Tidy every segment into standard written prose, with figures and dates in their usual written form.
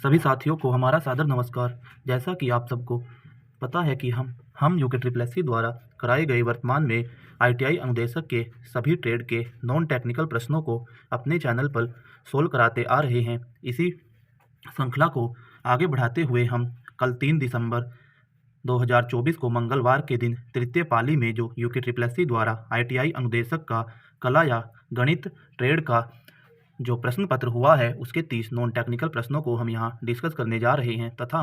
सभी साथियों को हमारा सादर नमस्कार। जैसा कि आप सबको पता है कि हम यूके ट्रिपल एससी द्वारा कराए गए वर्तमान में आईटीआई अनुदेशक के सभी ट्रेड के नॉन टेक्निकल प्रश्नों को अपने चैनल पर सोल्व कराते आ रहे हैं। इसी श्रृंखला को आगे बढ़ाते हुए हम कल 3 दिसंबर 2024 को मंगलवार के दिन तृतीय पाली में जो यूके ट्रिपल एससी द्वारा आईटीआई अनुदेशक का कला या गणित ट्रेड का जो प्रश्न पत्र हुआ है उसके 30 नॉन टेक्निकल प्रश्नों को हम यहाँ डिस्कस करने जा रहे हैं तथा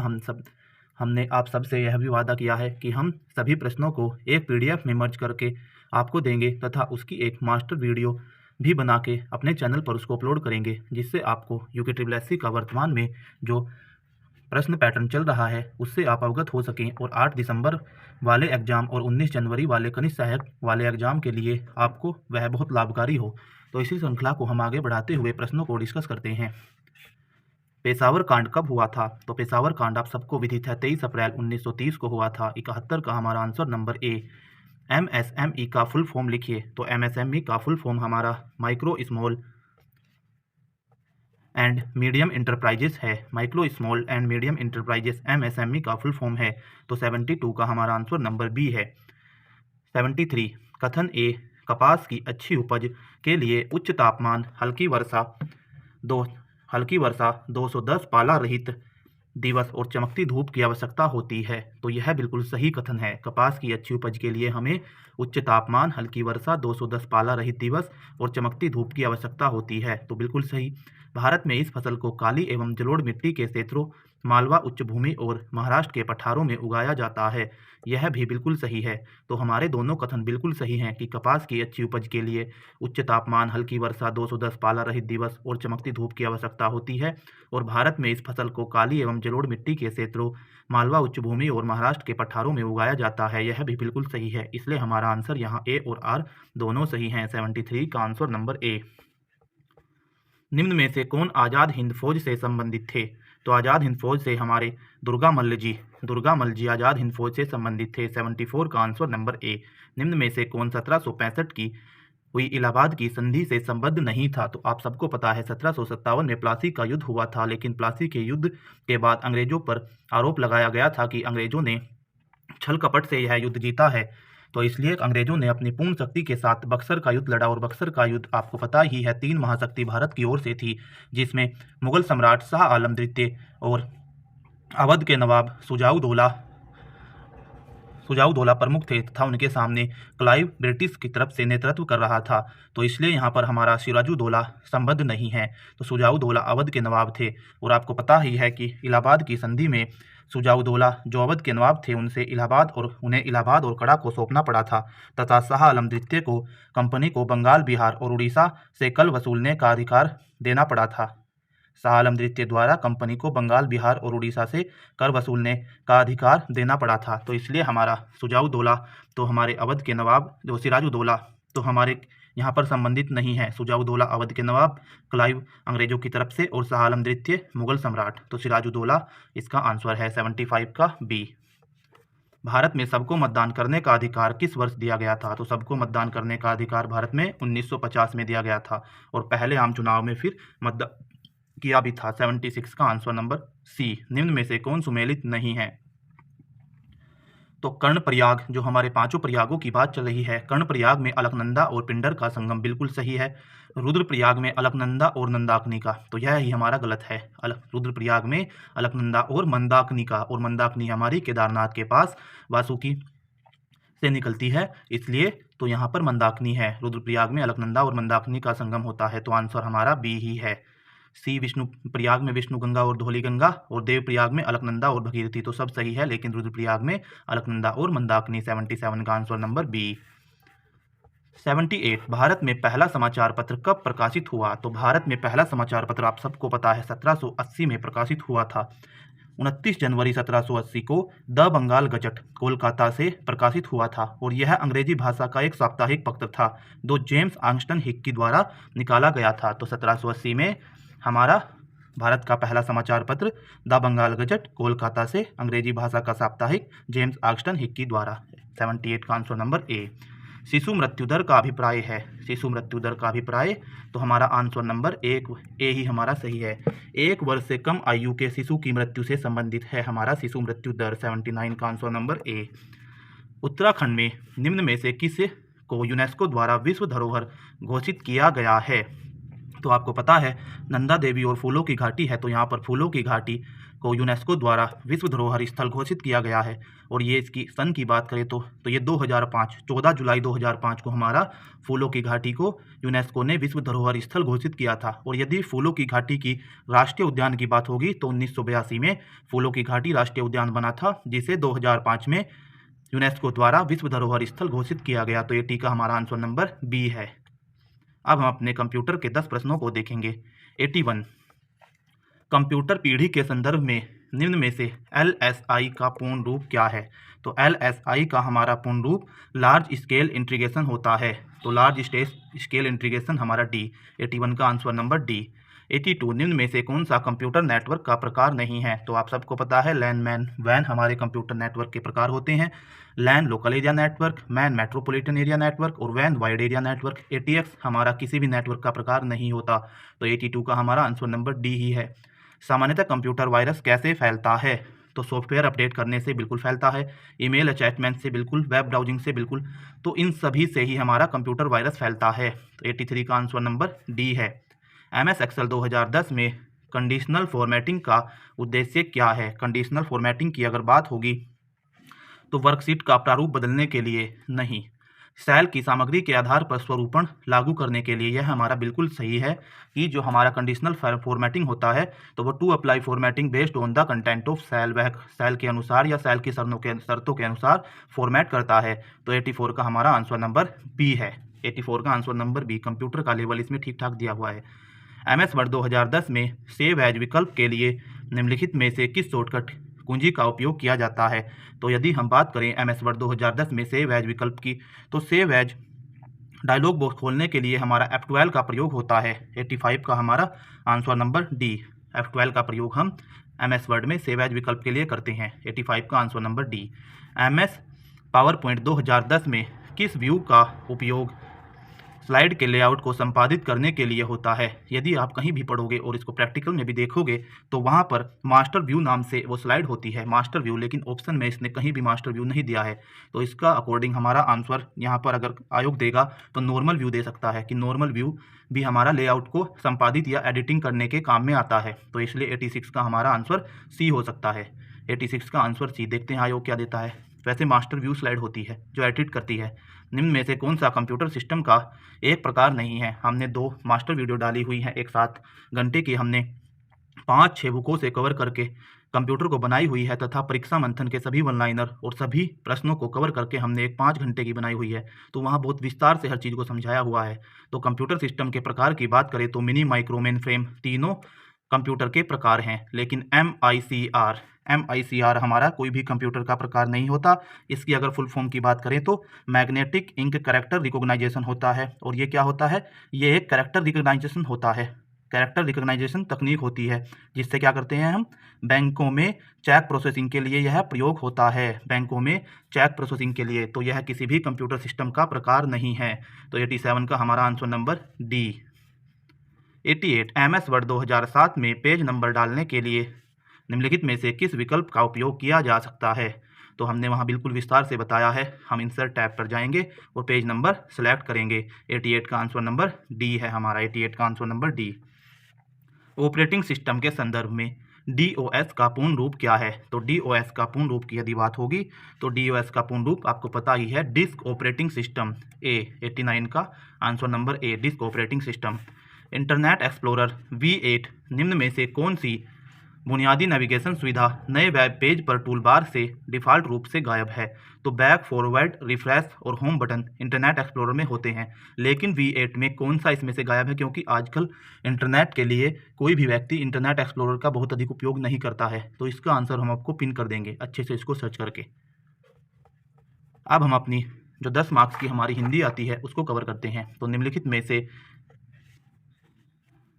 हमने आप सबसे यह भी वादा किया है कि हम सभी प्रश्नों को एक पीडीएफ में मर्ज करके आपको देंगे तथा उसकी एक मास्टर वीडियो भी बना के अपने चैनल पर उसको अपलोड करेंगे, जिससे आपको यूके ट्रिपल एससी का वर्तमान में जो प्रश्न पैटर्न चल रहा है उससे आप अवगत हो सकें और 8 दिसंबर वाले एग्ज़ाम और 19 जनवरी वाले कनिष्ठ सहायक वाले एग्ज़ाम के लिए आपको वह बहुत लाभकारी हो। तो इसी श्रृंखला को हम आगे बढ़ाते हुए प्रश्नों को डिस्कस करते हैं। पेशावर कांड कब हुआ था? तो पेशावर कांड आप सबको विदित है 23 अप्रैल 1930 को हुआ था। 71 का हमारा आंसर नंबर ए। एमएसएमई का फुल फॉर्म लिखिए। तो एमएसएमई का फुल फॉर्म हमारा micro small and medium enterprises है। Micro small and medium enterprises MSME का फुल फॉर्म है। तो 72 का हमारा आंसर नंबर बी है। 73 कथन ए। कपास की अच्छी उपज के लिए उच्च तापमान, हल्की वर्षा 210 पाला रहित दिवस और चमकती धूप की आवश्यकता होती है। तो यह बिल्कुल सही कथन है। कपास की अच्छी उपज के लिए हमें उच्च तापमान, हल्की वर्षा, 210 पाला रहित दिवस और चमकती धूप की आवश्यकता होती है। तो बिल्कुल सही। भारत में इस फसल को काली एवं जलोढ़ मिट्टी के क्षेत्रों, मालवा उच्च भूमि और महाराष्ट्र के पठारों में उगाया जाता है। यह भी बिल्कुल सही है। तो हमारे दोनों कथन बिल्कुल सही हैं कि कपास की अच्छी उपज के लिए उच्च तापमान, हल्की वर्षा, 210 पाला रहित दिवस और चमकती धूप की आवश्यकता होती है। और भारत में इस फसल को काली एवं जलोढ़ मिट्टी के क्षेत्रों, मालवा उच्च भूमि और महाराष्ट्र के पठारों में उगाया जाता है। यह भी बिल्कुल सही है। इसलिए हमारा आंसर यहाँ ए और आर दोनों सही हैं। 73 का आंसर नंबर ए। निम्न में से कौन आज़ाद हिंद फौज से संबंधित थे? तो आज़ाद हिंद फौज से हमारे दुर्गा मल्ल जी आज़ाद हिंद फौज से संबंधित थे। 74 का आंसर नंबर ए। निम्न में से कौन 1765 की हुई इलाहाबाद की संधि से संबद्ध नहीं था? तो आप सबको पता है 1757 में प्लासी का युद्ध हुआ था, लेकिन प्लासी के युद्ध के बाद अंग्रेजों पर आरोप लगाया गया था कि अंग्रेजों ने छल कपट से यह युद्ध जीता है। तो इसलिए अंग्रेजों ने अपनी पूर्ण शक्ति के साथ बक्सर का युद्ध लड़ा और बक्सर का युद्ध आपको पता ही है 3 महाशक्ति भारत की ओर से थी, जिसमें मुगल सम्राट शाह आलम द्वितीय और अवध के नवाब सुजाऊ दौला प्रमुख थे तथा उनके सामने क्लाइव ब्रिटिश की तरफ से नेतृत्व कर रहा था। तो इसलिए यहाँ पर हमारा सिराजुद्दौला संबद्ध नहीं है। तो सुजाऊदौला अवध के नवाब थे और आपको पता ही है कि इलाहाबाद की संधि में सुजाऊदौला जो अवध के नवाब थे उन्हें इलाहाबाद और कड़ा को सौंपना पड़ा था तथा शाह आलम द्वितीय को कंपनी को बंगाल, बिहार और उड़ीसा से कर वसूलने का अधिकार देना पड़ा था। शाह आलम द्वितीय द्वारा कंपनी को बंगाल, बिहार और उड़ीसा से कर वसूलने का अधिकार देना पड़ा था। तो इसलिए हमारा सुजाऊदौला तो हमारे अवध के नवाब, जो सिराजुद्दौला तो हमारे यहाँ पर संबंधित नहीं है। सुजाऊदौला अवध के नवाब, क्लाइव अंग्रेजों की तरफ से और शाह आलम द्वितीय मुगल सम्राट। तो सिराजुद्दौला इसका आंसर है 75 का बी। भारत में सबको मतदान करने का अधिकार किस वर्ष दिया गया था? तो सबको मतदान करने का अधिकार भारत में 1950 में दिया गया था और पहले आम चुनाव में फिर मतदान किया भी था। 76 का आंसर नंबर सी। निम्न में से कौन सुमेलित नहीं है? तो कर्णप्रयाग, जो हमारे 5 प्रयागों की बात चल रही है, कर्णप्रयाग में अलकनंदा और पिंडर का संगम बिल्कुल सही है। रुद्रप्रयाग में अलकनंदा और नंदाकिनी का, तो यह ही हमारा गलत है। रुद्रप्रयाग में अलकनंदा और मंदाकिनी का, और मंदाकिनी हमारी केदारनाथ के पास वासुकी से निकलती है, इसलिए तो यहाँ पर मंदाकिनी है। रुद्रप्रयाग में अलकनंदा और मंदाकिनी का संगम होता है। तो आंसर हमारा बी ही है। सी, विष्णु प्रयाग में विष्णु गंगा और धौली गंगा, और देवप्रयाग में अलकनंदा और भगीरथी। तो सब सही है, लेकिन रुद्रप्रयाग में अलकनंदा और मंदाकिनी। 77 का आंसर नंबर बी। 78 भारत में पहला समाचार पत्र कब प्रकाशित हुआ? तो भारत में पहला समाचार पत्र आप सबको पता है 1780 में प्रकाशित हुआ था। 29 जनवरी 1780 को द बंगाल गजट कोलकाता से प्रकाशित हुआ था और यह अंग्रेजी भाषा का एक साप्ताहिक पत्र था जो जेम्स आर्मस्ट्रांग हिक्की द्वारा निकाला गया था। तो 1780 में हमारा भारत का पहला समाचार पत्र द बंगाल गजट कोलकाता से, अंग्रेजी भाषा का साप्ताहिक, जेम्स आर्मस्ट्रांग हिक्की द्वारा। 78 का आंसर नंबर ए। शिशु मृत्यु दर का अभिप्राय है, शिशु मृत्यु दर का अभिप्राय, तो हमारा आंसर नंबर एक ए ही हमारा सही है। 1 वर्ष से कम आयु के शिशु की मृत्यु से संबंधित है हमारा शिशु मृत्यु दर, 79 का आंसर नंबर ए। उत्तराखंड में निम्न में से किस को यूनेस्को द्वारा विश्व धरोहर घोषित किया गया है? तो आपको पता है नंदा देवी और फूलों की घाटी है, तो यहाँ पर फूलों की घाटी को यूनेस्को द्वारा विश्व धरोहर स्थल घोषित किया गया है। और ये इसकी सन की बात करें तो ये 2005 14 जुलाई 2005 को हमारा फूलों की घाटी को यूनेस्को ने विश्व धरोहर स्थल घोषित किया था। और यदि फूलों की घाटी की राष्ट्रीय उद्यान की बात होगी तो 1982 में फूलों की घाटी राष्ट्रीय उद्यान बना था, जिसे 2005 में यूनेस्को द्वारा विश्व धरोहर स्थल घोषित किया गया। तो ये टी का हमारा आंसर नंबर बी है। अब हम अपने कंप्यूटर के 10 प्रश्नों को देखेंगे। 81 कंप्यूटर पीढ़ी के संदर्भ में निम्न में से LSI का पूर्ण रूप क्या है? तो LSI का हमारा पूर्ण रूप लार्ज स्केल इंटीग्रेशन होता है, तो लार्ज स्केल इंटीग्रेशन हमारा डी। 81 का आंसर नंबर डी। 82 निम्न में से कौन सा कंप्यूटर नेटवर्क का प्रकार नहीं है? तो आप सबको पता है लैन, मैन, वैन हमारे कंप्यूटर नेटवर्क के प्रकार होते हैं। LAN local area network, MAN metropolitan area network और वैन वाइड एरिया नेटवर्क। ATX हमारा किसी भी नेटवर्क का प्रकार नहीं होता, तो 82 का हमारा आंसर नंबर डी ही है। सामान्यतः कंप्यूटर वायरस कैसे फैलता है? तो सॉफ्टवेयर अपडेट करने से बिल्कुल फैलता है, ईमेल अटैचमेंट से बिल्कुल, वेब ब्राउजिंग से बिल्कुल, तो इन सभी से ही हमारा कंप्यूटर वायरस फैलता है। तो 83 का आंसर नंबर डी है। MS Excel 2010 में कंडीशनल फॉर्मेटिंग का उद्देश्य क्या है? कंडीशनल फॉर्मेटिंग की अगर बात होगी तो वर्कशीट का प्रारूप बदलने के लिए नहीं, सेल की सामग्री के आधार पर स्वरूपण लागू करने के लिए। यह हमारा बिल्कुल सही है कि जो हमारा कंडीशनल फॉर्मेटिंग होता है तो वो to apply formatting based on the content of cell, वह सेल के अनुसार या सेल की शर्तों के अनुसार फॉर्मेट करता है। तो 84 का हमारा आंसर नंबर बी है। 84 का आंसर नंबर बी। कंप्यूटर का लेवल इसमें ठीक ठाक दिया हुआ है। MS वर्ड 2010 में सेव एज विकल्प के लिए निम्नलिखित में से किस शॉर्टकट कुंजी का उपयोग किया जाता है? तो यदि हम बात करें MS वर्ड 2010 में सेव एज विकल्प की, तो सेव एज डायलॉग बॉक्स खोलने के लिए हमारा F12 का प्रयोग होता है। 85 का हमारा आंसर नंबर डी। F12 का प्रयोग हम MS वर्ड में सेव एज विकल्प के लिए करते हैं। 85 का answer number D. MS power point 2010 में किस व्यू का उपयोग स्लाइड के लेआउट को संपादित करने के लिए होता है? यदि आप कहीं भी पढ़ोगे और इसको प्रैक्टिकल में भी देखोगे तो वहाँ पर मास्टर व्यू नाम से वो स्लाइड होती है, मास्टर व्यू, लेकिन ऑप्शन में इसने कहीं भी मास्टर व्यू नहीं दिया है। तो इसका अकॉर्डिंग हमारा आंसर यहाँ पर अगर आयोग देगा तो नॉर्मल व्यू दे सकता है कि नॉर्मल व्यू भी हमारा लेआउट को संपादित या एडिटिंग करने के काम में आता है। तो इसलिए 86 का हमारा आंसर सी हो सकता है। 86 का आंसर सी। देखते हैं आयोग क्या देता है। वैसे मास्टर व्यू स्लाइड होती है जो एडिट करती है। निम्न में से कौन सा कंप्यूटर सिस्टम का एक प्रकार नहीं है? हमने 2 मास्टर वीडियो डाली हुई हैं एक साथ घंटे की, हमने 5-6 बुकों से कवर करके कंप्यूटर को बनाई हुई है, तथा परीक्षा मंथन के सभी वन लाइनर और सभी प्रश्नों को कवर करके हमने एक 5 घंटे की बनाई हुई है। तो वहाँ बहुत विस्तार से हर चीज़ को समझाया हुआ है। तो कंप्यूटर सिस्टम के प्रकार की बात करें तो मिनी, माइक्रो, मेन फ्रेम तीनों कंप्यूटर के प्रकार हैं, लेकिन MICR हमारा कोई भी कंप्यूटर का प्रकार नहीं होता। इसकी अगर फुल फॉर्म की बात करें तो मैग्नेटिक इंक कैरेक्टर रिकॉग्नाइजेशन होता है। और ये क्या होता है? ये एक कैरेक्टर रिकॉग्नाइजेशन होता है, कैरेक्टर रिकॉग्नाइजेशन तकनीक होती है, जिससे क्या करते हैं हम बैंकों में चेक प्रोसेसिंग के लिए यह प्रयोग होता है, बैंकों में चेक प्रोसेसिंग के लिए। तो यह किसी भी कंप्यूटर सिस्टम का प्रकार नहीं है। तो 87 का हमारा answer number D. 88 MS word 2007 में पेज नंबर डालने के लिए निम्नलिखित में से किस विकल्प का उपयोग किया जा सकता है? तो हमने वहाँ बिल्कुल विस्तार से बताया है। हम इंसर्ट टैब पर जाएंगे और पेज नंबर सेलेक्ट करेंगे। 88 का आंसर नंबर डी है हमारा। 88 का answer number D. Operating system के संदर्भ में DOS का पूर्ण रूप क्या है? तो DOS का पूर्ण रूप की यदि बात होगी तो DOS का पूर्ण रूप आपको पता ही है, डिस्क ऑपरेटिंग सिस्टम। 89 का आंसर नंबर ए, disk operating system. Internet explorer V8 निम्न में से कौन सी बुनियादी नेविगेशन सुविधा नए वेब पेज पर टूलबार से डिफ़ॉल्ट रूप से गायब है? तो बैक, फॉरवर्ड, रिफ्रेश और होम बटन इंटरनेट एक्सप्लोरर में होते हैं, लेकिन V8 में कौन सा इसमें से गायब है? क्योंकि आजकल इंटरनेट के लिए कोई भी व्यक्ति इंटरनेट एक्सप्लोरर का बहुत अधिक उपयोग नहीं करता है। तो इसका आंसर हम आपको पिन कर देंगे अच्छे से इसको सर्च करके। अब हम अपनी जो 10 मार्क्स की हमारी हिंदी आती है उसको कवर करते हैं। तो निम्नलिखित में से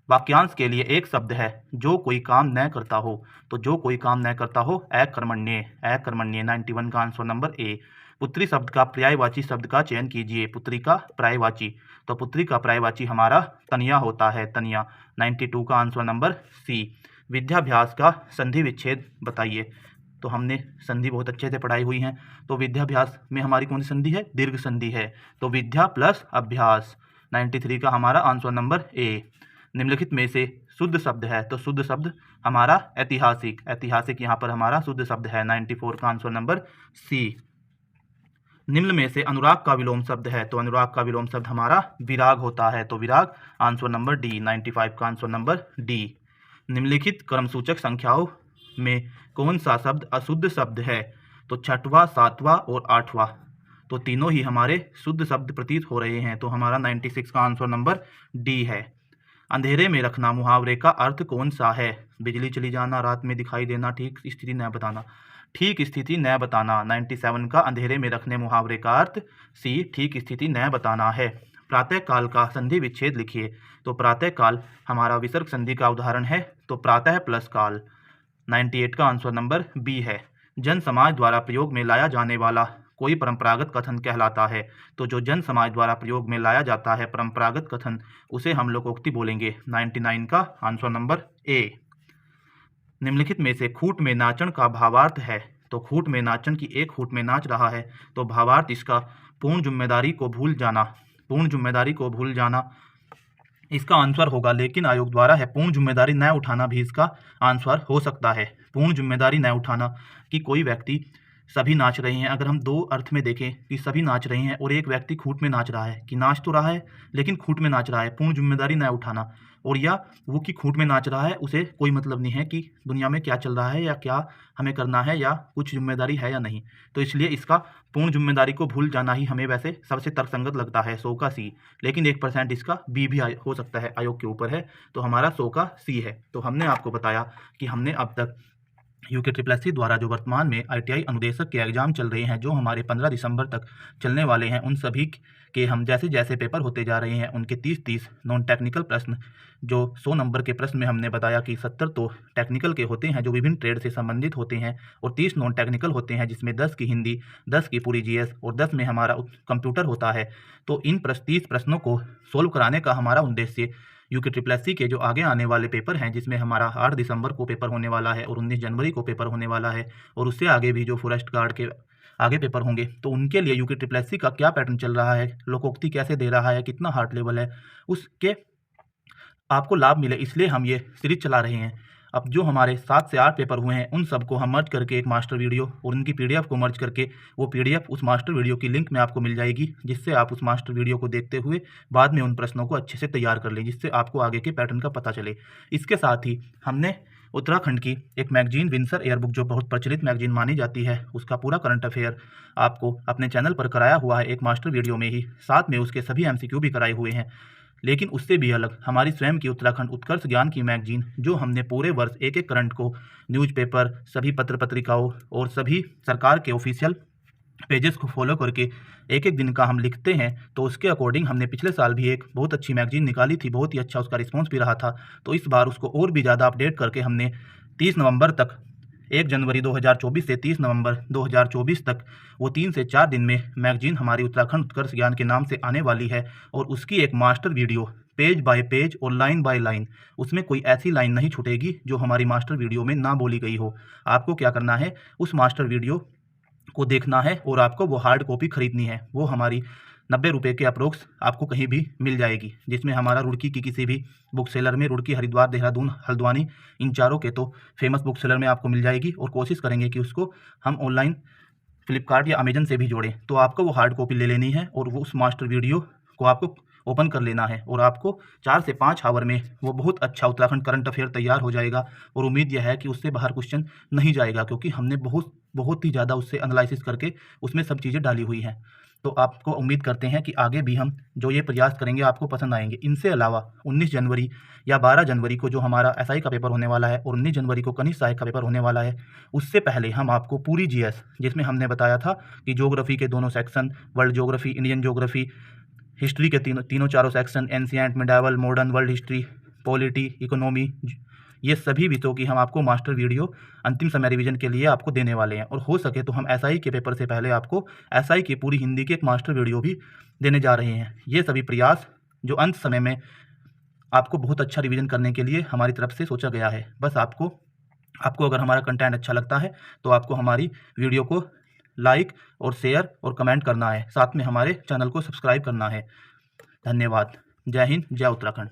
वाक्यांश के लिए एक शब्द है जो कोई काम न करता हो। तो जो कोई काम न करता हो, अकर्मण्य। 91 का आंसर नंबर ए। पुत्री शब्द का पर्यायवाची शब्द का चयन कीजिए। पुत्री का पर्यायवाची, तो पुत्री का पर्यायवाची हमारा तनिया होता है, तनिया। 92 का आंसर नंबर सी। विद्याभ्यास का संधि विच्छेद बताइए। तो हमने संधि बहुत अच्छे से पढ़ाई हुई है। तो विद्याभ्यास में हमारी कौन सी संधि है? दीर्घ संधि है। तो विद्या प्लस अभ्यास। 93 का हमारा आंसर नंबर ए। निम्नलिखित में से शुद्ध शब्द है, तो शुद्ध शब्द हमारा ऐतिहासिक, ऐतिहासिक यहाँ पर हमारा शुद्ध शब्द है। 94 का आंसर नंबर सी। निम्न में से अनुराग का विलोम शब्द है, तो अनुराग का विलोम शब्द हमारा विराग होता है, तो विराग आंसर नंबर डी। 95 का आंसर नंबर डी। निम्नलिखित क्रमसूचक संख्याओं में कौन सा शब्द अशुद्ध शब्द है? तो छठवां, सातवां और आठवां, तो तीनों ही हमारे शुद्ध शब्द प्रतीत हो रहे हैं, तो हमारा 96 का आंसर नंबर डी है। अंधेरे में रखना मुहावरे का अर्थ कौन सा है? बिजली चली जाना, रात में दिखाई देना, ठीक स्थिति न बताना। ठीक स्थिति न बताना। 97 का अंधेरे में रखने मुहावरे का अर्थ सी, ठीक स्थिति न बताना है। प्रातः काल का संधि विच्छेद लिखिए। तो प्रातः काल हमारा विसर्ग संधि का उदाहरण है, तो प्रातः प्लस काल। 98 का आंसर नंबर बी है। जन समाज द्वारा प्रयोग में लाया जाने वाला कोई परंपरागत कथन कहलाता है, तो जो जन समाज द्वारा प्रयोग में लाया जाता है परंपरागत कथन, उसे हम लोकोक्ति बोलेंगे। 99 का आंसर नंबर ए। निम्नलिखित में से खूट में नाचन का भावार्थ है। तो खूट में नाचन की एक खूट में नाच रहा है, तो भावार्थ इसका पूर्ण जिम्मेदारी को भूल जाना, पूर्ण जिम्मेदारी को भूल जाना इसका आंसर होगा। लेकिन आयोग द्वारा है पूर्ण जिम्मेदारी न उठाना भी इसका आंसर हो सकता है। पूर्ण जिम्मेदारी न उठाना कि कोई व्यक्ति, सभी नाच रहे हैं, अगर हम दो अर्थ में देखें कि सभी नाच रहे हैं और एक व्यक्ति खूट में नाच रहा है, कि नाच तो रहा है लेकिन खूट में नाच रहा है, पूर्ण जिम्मेदारी न उठाना। और या वो कि खूट में नाच रहा है, उसे कोई मतलब नहीं है कि दुनिया में क्या चल रहा है या क्या हमें करना है या कुछ जिम्मेदारी है या नहीं, तो इसलिए इसका पूर्ण जिम्मेदारी को भूल जाना ही हमें वैसे सबसे तर्कसंगत लगता है, 100 का सी। लेकिन 1% इसका बी भी हो सकता है, आयोग के ऊपर है, तो हमारा 100 का सी है। तो हमने आपको बताया कि हमने अब तक UKSSC द्वारा जो वर्तमान में ITI अनुदेशक के एग्जाम चल रहे हैं, जो हमारे 15 दिसंबर तक चलने वाले हैं, उन सभी के हम जैसे जैसे पेपर होते जा रहे हैं उनके 30-30 नॉन टेक्निकल प्रश्न, जो 100 नंबर के प्रश्न में हमने बताया कि 70 तो टेक्निकल के होते हैं जो विभिन्न ट्रेड से संबंधित होते हैं, और 30 नॉन टेक्निकल होते हैं जिसमें 10 की हिंदी, 10 की पूरी GS और 10 में हमारा कंप्यूटर होता है। तो इन 30 प्रश्नों को सोल्व कराने का हमारा उद्देश्य UKSSC के जो आगे आने वाले पेपर हैं, जिसमें हमारा 8 दिसंबर को पेपर होने वाला है और 19 जनवरी को पेपर होने वाला है, और उससे आगे भी जो फॉरेस्ट गार्ड के आगे पेपर होंगे, तो उनके लिए UKSSC का क्या पैटर्न चल रहा है, लोकोक्ति कैसे दे रहा है, कितना हार्ड लेवल है, उसके आपको लाभ मिले, इसलिए हम ये सीरीज चला रहे हैं। अब जो हमारे 7 से 8 पेपर हुए हैं, उन सबको हम मर्ज करके एक मास्टर वीडियो और उनकी PDF को मर्ज करके, वो PDF उस मास्टर वीडियो की लिंक में आपको मिल जाएगी, जिससे आप उस मास्टर वीडियो को देखते हुए बाद में उन प्रश्नों को अच्छे से तैयार कर लें, जिससे आपको आगे के पैटर्न का पता चले। इसके साथ ही हमने उत्तराखंड की एक मैगजीन विंसर एयरबुक, जो बहुत प्रचलित मैगजीन मानी जाती है, उसका पूरा करंट अफेयर आपको अपने चैनल पर कराया हुआ है एक मास्टर वीडियो में ही, साथ में उसके सभी MCQ भी कराए हुए हैं। लेकिन उससे भी अलग हमारी स्वयं की उत्तराखंड उत्कर्ष ज्ञान की मैगजीन, जो हमने पूरे वर्ष एक एक करंट को न्यूज़पेपर, सभी पत्र पत्रिकाओं और सभी सरकार के ऑफिशियल पेजेस को फॉलो करके एक एक दिन का हम लिखते हैं, तो उसके अकॉर्डिंग हमने पिछले साल भी एक बहुत अच्छी मैगजीन निकाली थी, बहुत ही अच्छा उसका रिस्पॉन्स भी रहा था। तो इस बार उसको और भी ज़्यादा अपडेट करके हमने 30 नवंबर तक, 1 जनवरी 2024 से 30 नवंबर 2024 तक, वो 3 से 4 दिन में मैगजीन हमारी उत्तराखंड उत्कर्ष ज्ञान के नाम से आने वाली है, और उसकी एक master video page bye page और लाइन बाय लाइन, उसमें कोई ऐसी लाइन नहीं छूटेगी जो हमारी मास्टर वीडियो में ना बोली गई हो। आपको क्या करना है, उस मास्टर वीडियो को देखना है और आपको वो हार्ड कॉपी खरीदनी है। वो हमारी 90 रुपये के अप्रोक्स आपको कहीं भी मिल जाएगी, जिसमें हमारा रुड़की की किसी भी बुक सेलर में, रुड़की, हरिद्वार, देहरादून, हल्द्वानी, इन चारों के तो फेमस बुक सेलर में आपको मिल जाएगी, और कोशिश करेंगे कि उसको हम ऑनलाइन फ्लिपकार्ट या अमेजन से भी जोड़ें। तो आपको वो हार्ड कॉपी ले लेनी है और वो उस मास्टर वीडियो को आपको ओपन कर लेना है, और आपको 4 से 5 आवर में वो बहुत अच्छा उत्तराखंड करंट अफेयर तैयार हो जाएगा। और उम्मीद यह है कि उससे बाहर क्वेश्चन नहीं जाएगा, क्योंकि हमने बहुत ही ज़्यादा उससे एनालिसिस करके उसमें सब चीज़ें डाली हुई हैं। तो आपको उम्मीद करते हैं कि आगे भी हम जो ये प्रयास करेंगे आपको पसंद आएंगे। इनसे अलावा 19 जनवरी या 12 जनवरी को जो हमारा SI का पेपर होने वाला है, और 19 जनवरी को कनिष्ठ सहायक का पेपर होने वाला है, उससे पहले हम आपको पूरी GS, जिसमें हमने बताया था कि ज्योग्राफी के दोनों section, world geography, Indian geography, history के तीनों चारों section, ancient, medieval, modern, world history, polity, economy, ये सभी विषयों की हम आपको मास्टर वीडियो अंतिम समय रिवीजन के लिए आपको देने वाले हैं। और हो सके तो हम एसआई के पेपर से पहले आपको एसआई की पूरी हिंदी की एक मास्टर वीडियो भी देने जा रहे हैं। ये सभी प्रयास जो अंत समय में आपको बहुत अच्छा रिवीजन करने के लिए हमारी तरफ से सोचा गया है। बस आपको अगर हमारा कंटेंट अच्छा लगता है तो आपको हमारी वीडियो को लाइक और शेयर और कमेंट करना है, साथ में हमारे चैनल को सब्सक्राइब करना है। धन्यवाद। जय हिंद, जय उत्तराखंड।